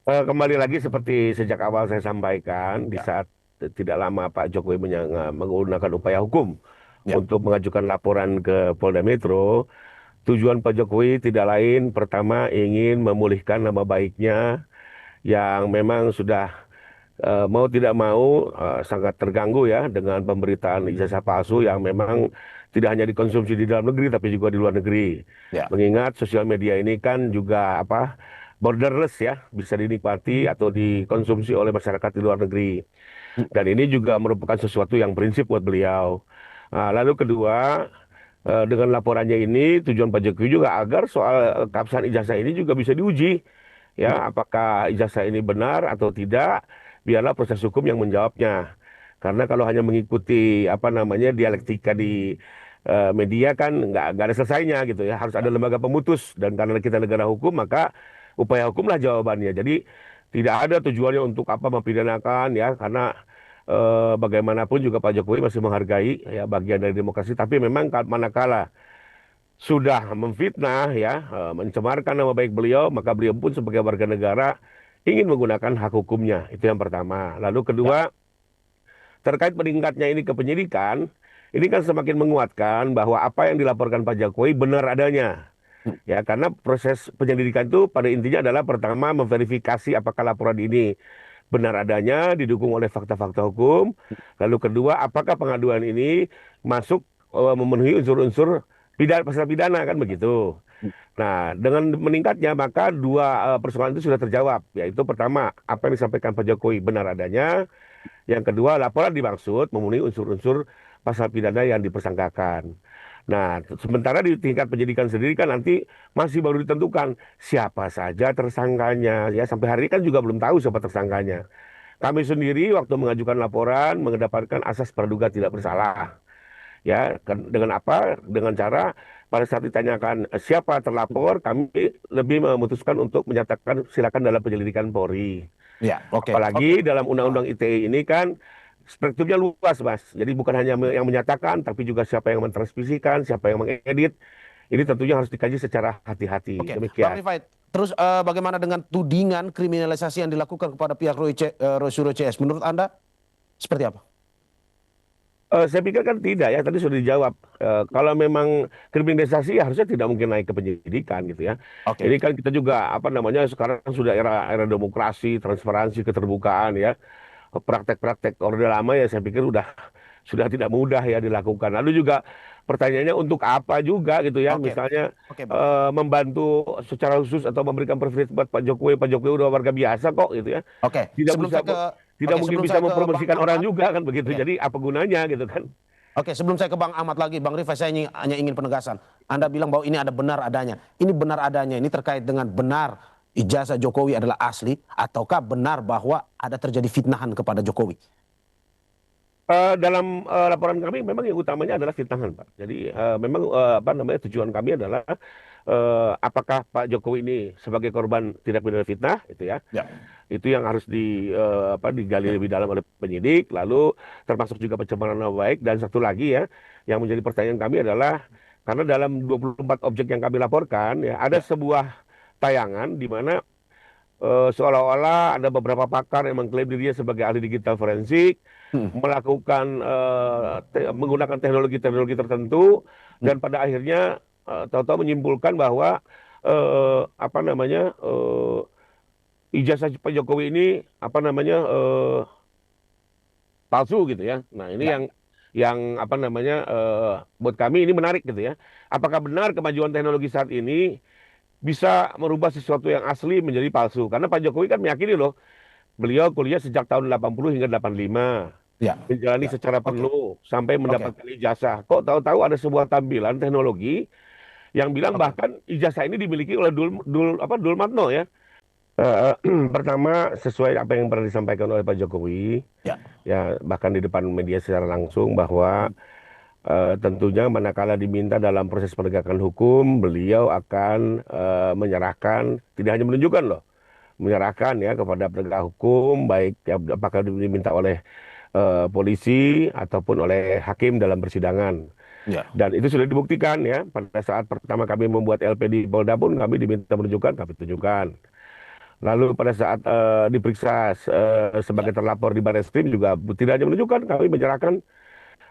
Kembali lagi seperti sejak awal saya sampaikan, di Ya, saat tidak lama Pak Jokowi menggunakan upaya hukum ya, untuk mengajukan laporan ke Polda Metro, tujuan Pak Jokowi tidak lain, pertama ingin memulihkan nama baiknya yang memang sudah mau tidak mau sangat terganggu ya dengan pemberitaan ijazah palsu yang memang tidak hanya dikonsumsi di dalam negeri tapi juga di luar negeri. ya. Mengingat sosial media ini kan juga apa borderless ya, bisa dinikmati atau dikonsumsi oleh masyarakat di luar negeri. Dan ini juga merupakan sesuatu yang prinsip buat beliau. Lalu kedua, dengan laporannya ini tujuan Pak Jokowi juga agar soal keabsahan ijazah ini juga bisa diuji ya apakah ijazah ini benar atau tidak, biarlah proses hukum yang menjawabnya. Karena kalau hanya mengikuti apa namanya dialektika di media kan nggak ada selesainya gitu ya, harus ada Ya. lembaga pemutus, dan karena kita negara hukum maka upaya hukumlah jawabannya. Jadi tidak ada tujuannya untuk apa mempidanakan ya, karena bagaimanapun juga Pak Jokowi masih menghargai ya bagian dari demokrasi, tapi memang manakala sudah memfitnah ya, mencemarkan nama baik beliau, maka beliau pun sebagai warga negara ingin menggunakan hak hukumnya. Itu yang pertama. Lalu Ya. kedua, terkait meningkatnya ini ke penyidikan, ini kan semakin menguatkan bahwa apa yang dilaporkan Pak Jokowi benar adanya. Ya, karena proses penyelidikan itu pada intinya adalah pertama memverifikasi apakah laporan ini benar adanya, didukung oleh fakta-fakta hukum. Lalu kedua, apakah pengaduan ini masuk memenuhi unsur-unsur pidana, pasal pidana kan begitu. Nah, dengan meningkatnya maka dua persoalan itu sudah terjawab, yaitu pertama, apa yang disampaikan Pak Jokowi benar adanya, yang kedua, laporan dimaksud memenuhi unsur-unsur pasal pidana yang dipersangkakan. Nah, sementara di tingkat penyidikan sendiri kan nanti masih baru ditentukan siapa saja tersangkanya. Ya, sampai hari ini kan juga belum tahu siapa tersangkanya. Kami sendiri waktu mengajukan laporan mengedepankan asas praduga tidak bersalah. Ya, dengan apa? Dengan cara pada saat ditanyakan siapa terlapor, kami lebih memutuskan untuk menyatakan silakan dalam penyelidikan Polri. Ya, oke, oke. Apalagi dalam Ah, Undang-Undang ITE ini kan spektrumnya luas, Mas. Jadi bukan hanya yang menyatakan, tapi juga siapa yang mentransmisikan, siapa yang mengedit. Ini tentunya harus dikaji secara hati-hati. oke, Bang Demikian. Rifai. Terus bagaimana dengan tudingan kriminalisasi yang dilakukan kepada pihak Roy Suryo CS? Menurut Anda seperti apa? Saya pikir kan tidak ya, tadi sudah dijawab. Kalau memang kriminalisasi ya harusnya tidak mungkin naik ke penyidikan gitu ya. Oke, Ini kan kita juga apa namanya sekarang sudah era demokrasi, transparansi, keterbukaan ya. Praktek-praktek Orde Lama ya saya pikir sudah tidak mudah ya dilakukan. Lalu juga pertanyaannya untuk apa juga gitu ya, oke, misalnya oke, Bang Rifai. membantu secara khusus atau memberikan privilege buat Pak Jokowi. Pak Jokowi udah warga biasa kok gitu ya. Oke, Tidak sebelum bisa saya ke tidak oke, mungkin sebelum bisa saya ke Bang mempromosikan orang Ahmad. juga kan begitu. Oke. Jadi apa gunanya gitu kan? Oke, sebelum saya ke Bang Ahmad lagi, Bang Rifai, saya hanya ingin penegasan. Anda bilang bahwa ini ada benar adanya. Ini benar adanya, ini terkait dengan benar ijazah Jokowi adalah asli, ataukah benar bahwa ada terjadi fitnahan kepada Jokowi? Dalam laporan kami memang yang utamanya adalah fitnahan, Pak. Jadi memang apa namanya tujuan kami adalah apakah Pak Jokowi ini sebagai korban tindak pidana fitnah itu ya. Ya, Itu yang harus digali lebih dalam oleh penyidik, lalu termasuk juga pencemaran nama baik, dan satu lagi ya yang menjadi pertanyaan kami adalah karena dalam 24 objek yang kami laporkan ya ada ya. sebuah tayangan di mana seolah-olah ada beberapa pakar yang mengklaim dirinya sebagai ahli digital forensik, Hmm, melakukan menggunakan teknologi-teknologi tertentu, hmm. dan pada akhirnya tahu-tahu menyimpulkan bahwa apa namanya ijazah Pak Jokowi ini apa namanya palsu gitu ya. Nah ini Ya, yang apa namanya buat kami ini menarik gitu ya. Apakah benar kemajuan teknologi saat ini bisa merubah sesuatu yang asli menjadi palsu? Karena Pak Jokowi kan meyakini loh, beliau kuliah sejak tahun 80 hingga 85, ya, menjalani ya. secara Oke, penuh sampai oke, mendapatkan ijazah. Kok tahu-tahu ada sebuah tampilan teknologi yang bilang oke. bahkan ijazah ini dimiliki oleh Dul Matno ya. Eh, Pertama, sesuai apa yang pernah disampaikan oleh Pak Jokowi, Ya, ya bahkan di depan media secara langsung bahwa tentunya manakala diminta dalam proses penegakan hukum, beliau akan menyerahkan, tidak hanya menunjukkan loh, menyerahkan ya kepada penegak hukum, baik ya, apakah diminta oleh polisi ataupun oleh hakim dalam persidangan. ya. Dan itu sudah dibuktikan ya, pada saat pertama kami membuat LP di Polda pun kami diminta menunjukkan, kami tunjukkan. Lalu pada saat diperiksa sebagai terlapor di Barreskrim juga tidak hanya menunjukkan, kami menyerahkan,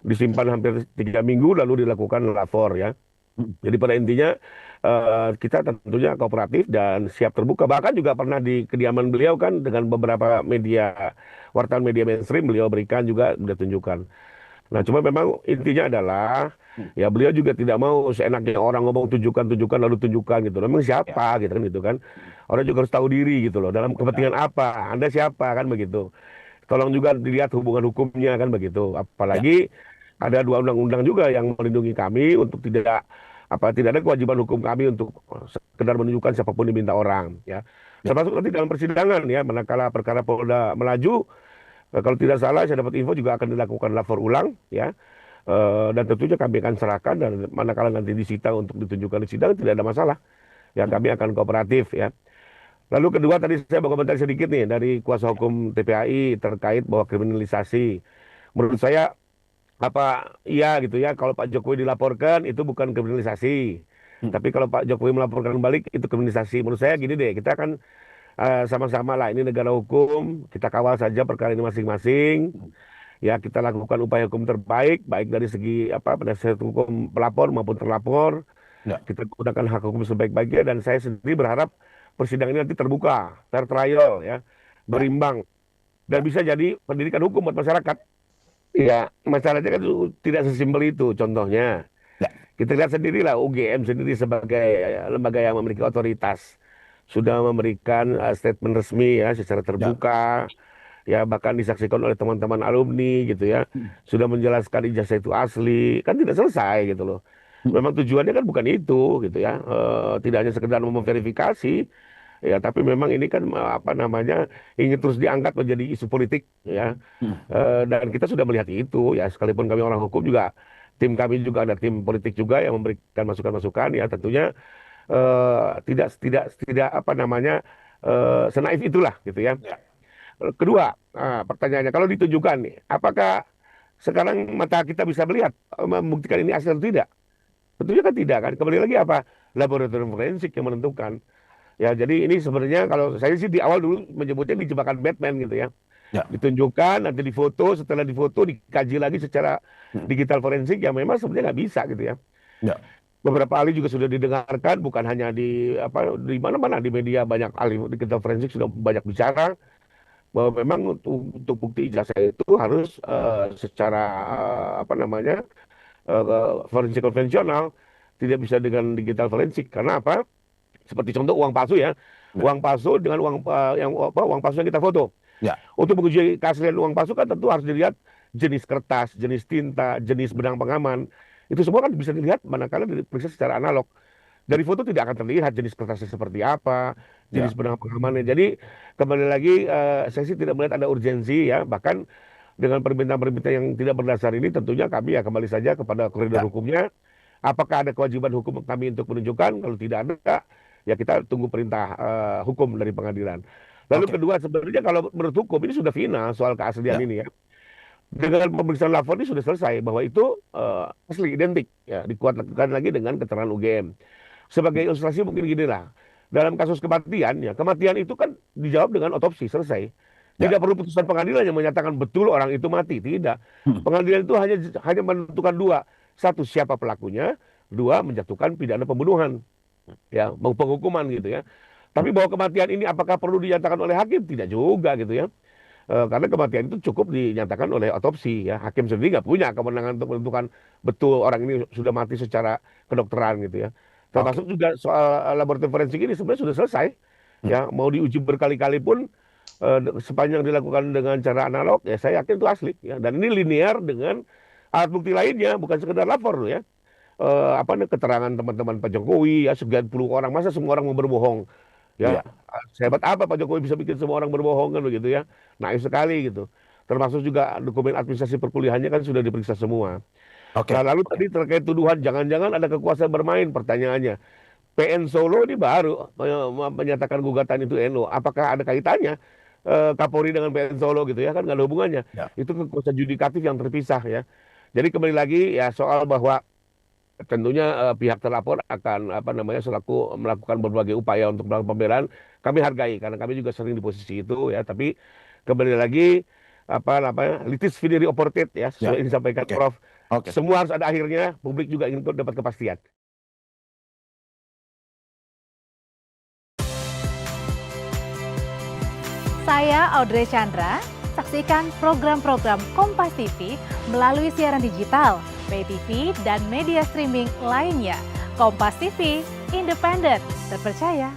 disimpan hampir 3 minggu lalu dilakukan lapor ya. Jadi pada intinya kita tentunya kooperatif dan siap terbuka. Bahkan juga pernah di kediaman beliau kan dengan beberapa media, wartawan media mainstream beliau berikan juga, beliau tunjukkan. Nah, cuma memang intinya adalah ya beliau juga tidak mau seenaknya orang ngomong tunjukkan lalu tunjukkan gitu. Memang Ya. siapa gitu kan itu kan. Orang juga harus tahu diri gitu loh. Dalam kepentingan apa? Anda siapa kan begitu. Tolong juga dilihat hubungan hukumnya kan begitu. Ya. Apalagi ada 2 undang-undang juga yang melindungi kami untuk tidak ada kewajiban hukum kami untuk sekedar menunjukkan siapapun diminta orang ya. Ya. Termasuk nanti dalam persidangan ya, manakala perkara Polda melaju, kalau tidak salah saya dapat info juga akan dilakukan lapor ulang ya. Dan tentunya kami akan serahkan dan manakala nanti disita untuk ditunjukkan di sidang tidak ada masalah. Ya kami akan kooperatif ya. Lalu kedua tadi saya mau komentar sedikit nih dari kuasa hukum TPAI terkait bahwa kriminalisasi. Menurut saya apa iya gitu ya kalau Pak Jokowi dilaporkan itu bukan kriminalisasi. Hmm. Tapi kalau Pak Jokowi melaporkan balik itu kriminalisasi. Menurut saya gini deh, kita kan sama-sama lah ini negara hukum, kita kawal saja perkara ini masing-masing. Ya kita lakukan upaya hukum terbaik baik dari segi apa penasihat hukum pelapor maupun terlapor. Ya. Kita gunakan hak hukum sebaik-baiknya dan saya sendiri berharap persidangan ini nanti terbuka, fair trial ya, Ya. berimbang dan Ya. bisa jadi pendidikan hukum buat masyarakat. Ya, masalahnya kan tidak sesimpel itu. Contohnya, Ya. kita lihat sendirilah UGM sendiri sebagai lembaga yang memiliki otoritas sudah memberikan statement resmi ya secara Ya. terbuka, ya bahkan disaksikan oleh teman-teman alumni gitu ya, Hmm. sudah menjelaskan ijazah itu asli, kan tidak selesai gitu loh. Hmm. Memang tujuannya kan bukan itu gitu ya, tidak hanya sekedar memverifikasi, ya tapi memang ini kan apa namanya ingin terus diangkat menjadi isu politik ya. Hmm. Dan kita sudah melihat itu ya, sekalipun kami orang hukum juga, tim kami juga ada tim politik juga yang memberikan masukan-masukan ya tentunya tidak apa namanya senaif itulah gitu ya. Ya. Kedua, pertanyaannya kalau ditujukan nih, apakah sekarang mata kita bisa melihat membuktikan ini asli atau tidak? Tentunya kan tidak kan. Kembali lagi apa? Laboratorium forensik yang menentukan. Ya, jadi ini sebenarnya kalau saya sih di awal dulu menyebutnya di jebakan Batman gitu ya. Ya. Ditunjukkan, nanti difoto, setelah difoto dikaji lagi secara Hmm. digital forensik yang memang sebenarnya nggak bisa gitu ya. Ya. Beberapa ahli juga sudah didengarkan, bukan hanya di apa di mana-mana di media banyak ahli digital forensik sudah banyak bicara bahwa memang untuk bukti ijazah itu harus secara apa namanya forensik konvensional, tidak bisa dengan digital forensik. Karena apa? Seperti contoh uang palsu ya, Ya. uang palsu dengan uang yang apa uang palsu yang kita foto. Ya. Untuk menguji keaslian uang palsu kan tentu harus dilihat jenis kertas, jenis tinta, jenis benang pengaman. Itu semua kan bisa dilihat manakala diperiksa secara analog. Dari foto tidak akan terlihat jenis kertasnya seperti apa, Ya. jenis benang pengamannya. Jadi kembali lagi saya sih tidak melihat ada urgensi ya. Bahkan dengan permintaan-permintaan yang tidak berdasar ini tentunya kami ya kembali saja kepada koridor Ya. hukumnya. Apakah ada kewajiban hukum kami untuk menunjukkan? Kalau tidak ada, ya kita tunggu perintah hukum dari pengadilan. Lalu Oke. kedua sebenarnya kalau menurut hukum ini sudah final soal keaslian Ya. ini ya. Dengan pemeriksaan lapor ini sudah selesai bahwa itu asli identik ya dikuatkan lagi dengan keterangan UGM. Sebagai ilustrasi mungkin gini lah. Dalam kasus kematian ya, kematian itu kan dijawab dengan otopsi selesai. Ya. Tidak perlu putusan pengadilan yang menyatakan betul orang itu mati, tidak. Hmm. Pengadilan itu hanya menentukan dua. Satu, siapa pelakunya. Dua, menjatuhkan pidana pembunuhan. Ya, mau penghukuman gitu ya. Tapi bahwa kematian ini apakah perlu dinyatakan oleh hakim? Tidak juga gitu ya. Karena kematian itu cukup dinyatakan oleh otopsi ya. Hakim sendiri nggak punya kewenangan untuk menentukan betul orang ini sudah mati secara kedokteran gitu ya. Oke. Termasuk juga soal laboratorium forensik ini sebenarnya sudah selesai. Hmm. Ya, mau diuji berkali-kali pun sepanjang dilakukan dengan cara analog ya saya yakin itu asli ya. Dan ini linear dengan alat bukti lainnya, bukan sekedar lapor loh ya. Apa nih keterangan teman-teman Pak Jokowi ya sekian puluh orang, masa semua orang mau berbohong? Iya. Ya, sehebat apa Pak Jokowi bisa bikin semua orang berbohong kan begitu ya. Naif sekali gitu. Termasuk juga dokumen administrasi perkuliahannya kan sudah diperiksa semua. Nah, Oke. lalu tadi terkait tuduhan jangan-jangan ada kekuasaan bermain pertanyaannya. PN Solo ini baru menyatakan gugatan itu NU. Apakah ada kaitannya Kapolri dengan PN Solo gitu ya kan nggak ada hubungannya. Ya. Itu kekuasaan yudikatif yang terpisah ya. Jadi kembali lagi ya soal bahwa tentunya pihak terlapor akan apa namanya selaku melakukan berbagai upaya untuk melakukan pembelaan kami hargai karena kami juga sering di posisi itu ya. Tapi kembali lagi apa namanya litis videri opportet ya sesuai yang disampaikan Oke. Prof. Oke. Semua harus ada akhirnya. Publik juga ingin dapat kepastian. Saya Audrey Chandra. Saksikan program-program Kompas TV melalui siaran digital, pay TV, dan media streaming lainnya. Kompas TV, independen, terpercaya,